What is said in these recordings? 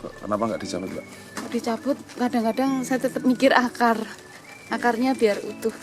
Kenapa nggak dicabut, Mbak? Dicabut, kadang-kadang saya tetap mikir akarnya biar utuh.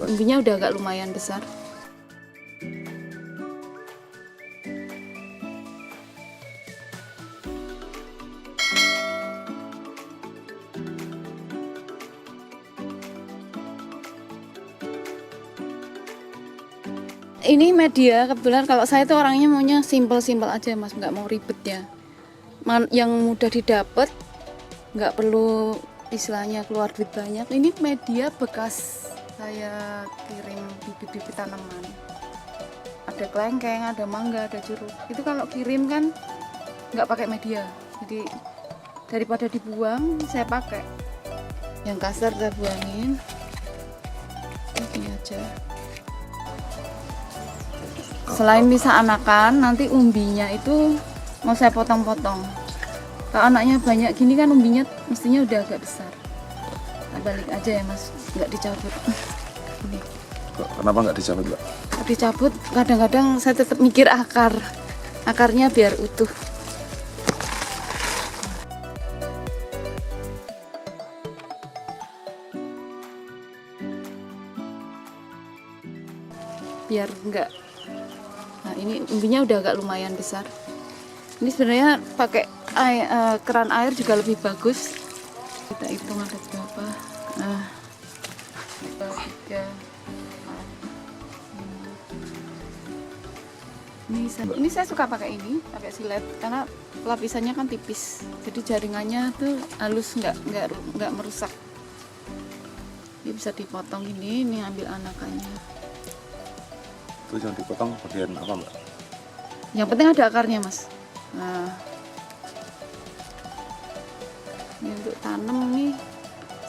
Umbinya udah agak lumayan besar. Ini media, kebetulan kalau saya tuh orangnya maunya simpel-simpel aja mas, nggak mau ribet ya. Yang mudah didapat, nggak perlu istilahnya keluar duit banyak. Ini media bekas saya kirim bibit-bibit tanaman. Ada kelengkeng, ada mangga, ada jeruk. Itu kalau kirim kan nggak pakai media. Jadi daripada dibuang, saya pakai. Yang kasar saya buangin. Ini aja. Selain bisa anakan, nanti umbinya itu mau saya potong-potong. Kalau anaknya banyak gini kan umbinya mestinya udah agak besar. Nah, balik aja ya mas, nggak dicabut. Ini. Kenapa nggak dicabut, Mbak? Dicabut, kadang-kadang saya tetap mikir akarnya biar utuh. Biar enggak. Nah ini umbinya udah agak lumayan besar. Ini sebenarnya pakai keran air juga lebih bagus. Kita hitung ada berapa. Nah, 2, 3, 4, 5. Ini saya suka pakai ini, pakai silet karena lapisannya kan tipis. Jadi jaringannya tuh halus, nggak merusak. Ini bisa dipotong ini ambil anakannya. Itu yang dipotong bagian apa, Mbak? Yang penting ada akarnya mas. Nah, ini untuk tanam nih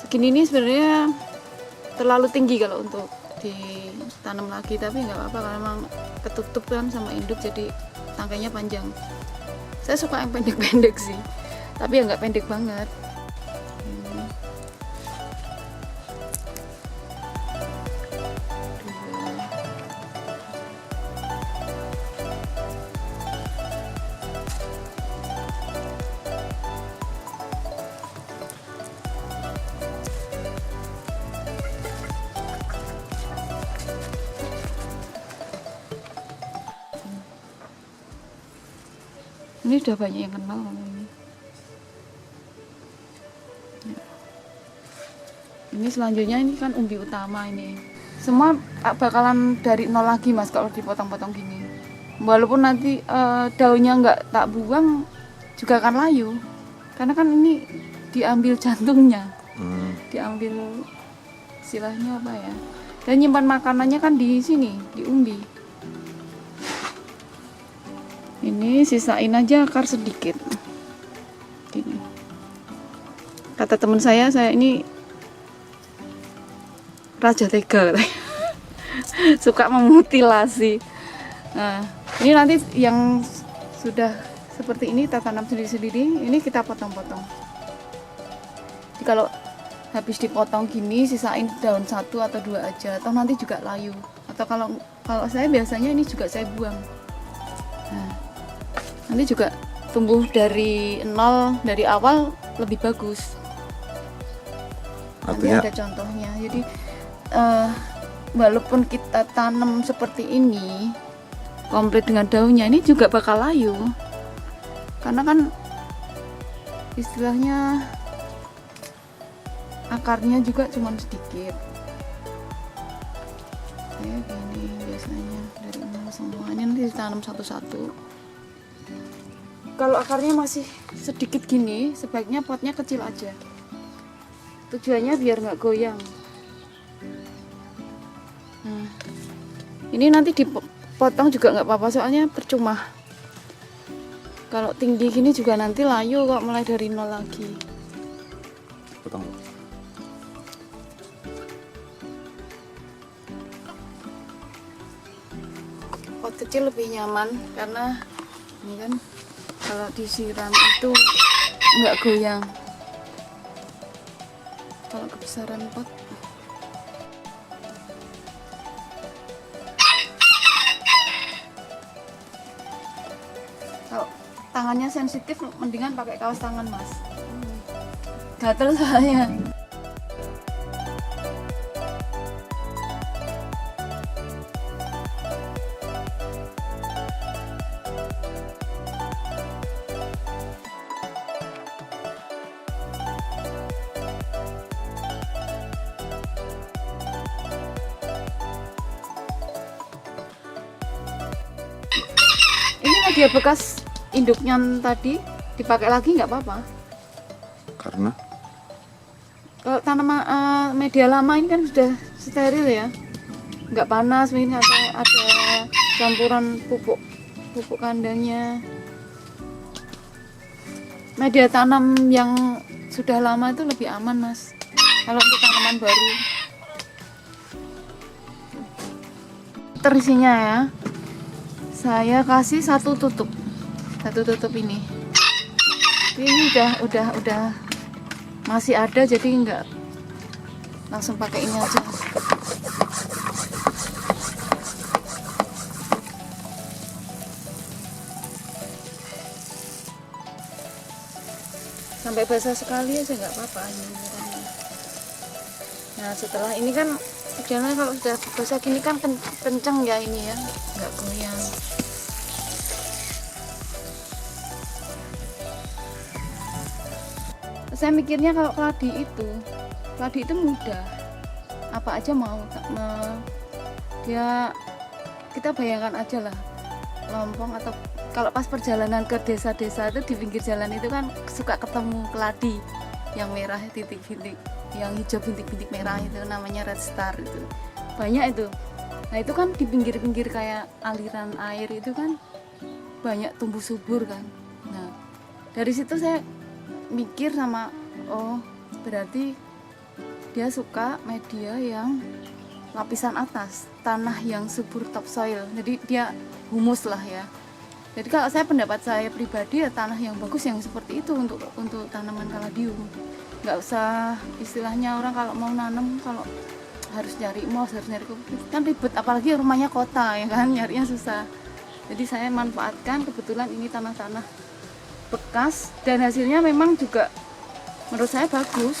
segini ini sebenarnya terlalu tinggi kalau untuk ditanam lagi, tapi nggak apa-apa karena memang ketutup kan sama induk jadi tangkainya panjang. Saya suka yang pendek-pendek sih, tapi ya nggak pendek banget. Ini udah banyak yang kenal ini. Ya. Ini selanjutnya ini kan umbi utama ini. Semua bakalan dari nol lagi mas kalau dipotong-potong gini. Walaupun nanti daunnya nggak tak buang juga akan layu. Karena kan ini diambil jantungnya, diambil istilahnya apa ya? Dan nyimpan makanannya kan di sini, di umbi. Ini sisain aja akar sedikit. Gini. Kata teman saya ini raja tega katanya. Suka memutilasi. Nah, ini nanti yang sudah seperti ini kita tanam sendiri-sendiri, ini kita potong-potong. Jadi kalau habis dipotong gini, sisain daun 1 atau 2 aja, atau nanti juga layu. Atau kalau saya biasanya ini juga saya buang. Nah, nanti juga tumbuh dari nol, dari awal lebih bagus. Nanti ada contohnya. Jadi walaupun kita tanam seperti ini komplit dengan daunnya, ini juga bakal layu karena kan istilahnya akarnya juga cuma sedikit. Kayak gini biasanya dari nol semuanya nanti ditanam satu-satu. Kalau akarnya masih sedikit gini, sebaiknya potnya kecil aja. Tujuannya biar nggak goyang. Nah, ini nanti dipotong juga nggak apa-apa, soalnya percuma. Kalau tinggi gini juga nanti layu kok mulai dari nol lagi. Potong. Pot kecil lebih nyaman karena ini kan kalau disiram itu nggak goyang. Kalau kebesaran pot tangannya sensitif, mendingan pakai kaos tangan mas. Gatel soalnya. Ini media bekas induknya tadi dipakai lagi nggak apa-apa. Karena Kalau tanaman media lama ini kan sudah steril ya, nggak panas. Ini ada campuran pupuk kandangnya. Media tanam yang sudah lama itu lebih aman mas. Kalau untuk tanaman baru, terisinya ya. Saya kasih satu tutup ini. Ini udah masih ada, jadi enggak langsung pakai ini aja. Sampai basah sekali aja nggak apa-apa ini. Nah setelah ini kan jalan, kalau sudah basah gini kan kenceng ya ini ya, nggak goyang. Saya mikirnya kalau keladi itu mudah, apa aja mau. Dia, kita bayangkan aja lah, lompong atau kalau pas perjalanan ke desa-desa itu, di pinggir jalan itu kan suka ketemu keladi yang merah titik-titik, yang hijau bintik-bintik merah, itu namanya red star, itu banyak itu. Nah itu kan di pinggir-pinggir kayak aliran air itu kan banyak tumbuh subur kan. Nah dari situ saya mikir sama, oh berarti dia suka media yang lapisan atas, tanah yang subur topsoil, jadi dia humus lah ya. Jadi kalau pendapat saya pribadi ya, tanah yang bagus yang seperti itu untuk tanaman kaladium. Nggak usah istilahnya orang kalau mau nanam, kalau harus nyari moss, harus nyari kan ribet, apalagi rumahnya kota ya kan, nyarinya susah. Jadi saya manfaatkan, kebetulan ini tanah-tanah bekas dan hasilnya memang juga menurut saya bagus,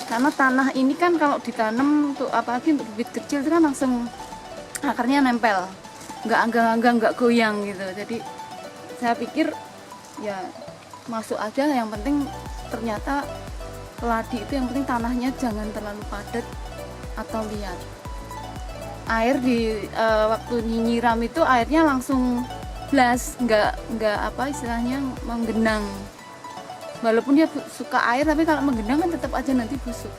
karena tanah ini kan kalau ditanam untuk apalagi untuk bibit kecil itu kan langsung akarnya nempel, nggak anggang-anggang, nggak goyang gitu. Jadi saya pikir ya masuk aja, yang penting ternyata keladi itu yang penting tanahnya jangan terlalu padat atau liat. Air di waktu nyiram itu airnya langsung blas, nggak apa istilahnya menggenang. Walaupun dia suka air, tapi kalau menggenang kan tetap aja nanti busuk.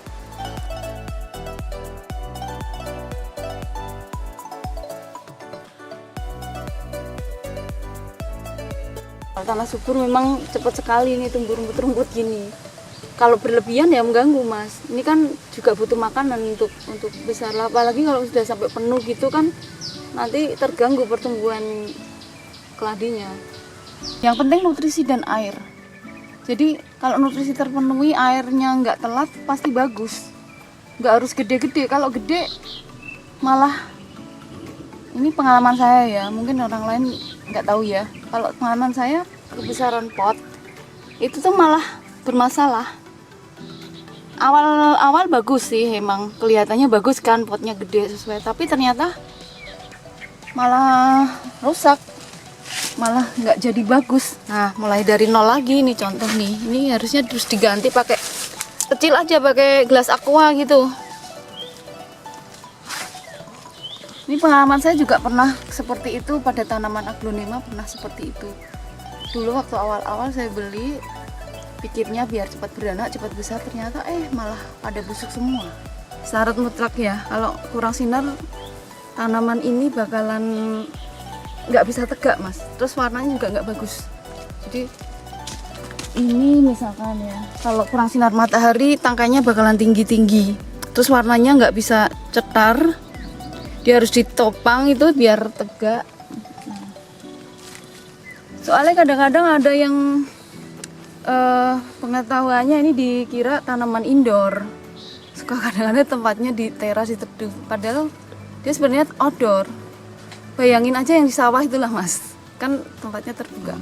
Kalau tanah subur memang cepat sekali ini tumbuh rumput-rumput gini. Kalau berlebihan ya mengganggu mas. Ini kan juga butuh makanan untuk besar, apalagi kalau sudah sampai penuh gitu kan nanti terganggu pertumbuhan keladinya. Yang penting nutrisi dan air. Jadi kalau nutrisi terpenuhi, airnya nggak telat, pasti bagus. Nggak harus gede-gede. Kalau gede malah, ini pengalaman saya ya, mungkin orang lain nggak tahu ya. Kalau pengalaman saya, kebesaran pot itu tuh malah bermasalah. Awal bagus sih, emang kelihatannya bagus kan, potnya gede sesuai, tapi ternyata malah rusak, malah nggak jadi bagus. Nah mulai dari nol lagi nih, contoh nih, ini harusnya terus diganti pakai kecil aja, pakai gelas aqua gitu. Ini pengalaman saya juga pernah seperti itu pada tanaman aglonema, pernah seperti itu. Dulu waktu awal-awal saya beli, pikirnya biar cepat beranak, cepat besar, ternyata malah pada busuk semua. Syarat mutlak ya, kalau kurang sinar tanaman ini bakalan nggak bisa tegak mas, terus warnanya juga nggak bagus. Jadi ini misalkan ya, kalau kurang sinar matahari tangkainya bakalan tinggi-tinggi, terus warnanya nggak bisa cetar, dia harus ditopang itu biar tegak. Soalnya kadang-kadang ada yang pengetahuannya ini dikira tanaman indoor, suka kadang-kadang tempatnya di teras, di teduh, padahal dia sebenarnya outdoor. Bayangin aja yang di sawah itulah mas, kan tempatnya terbuka.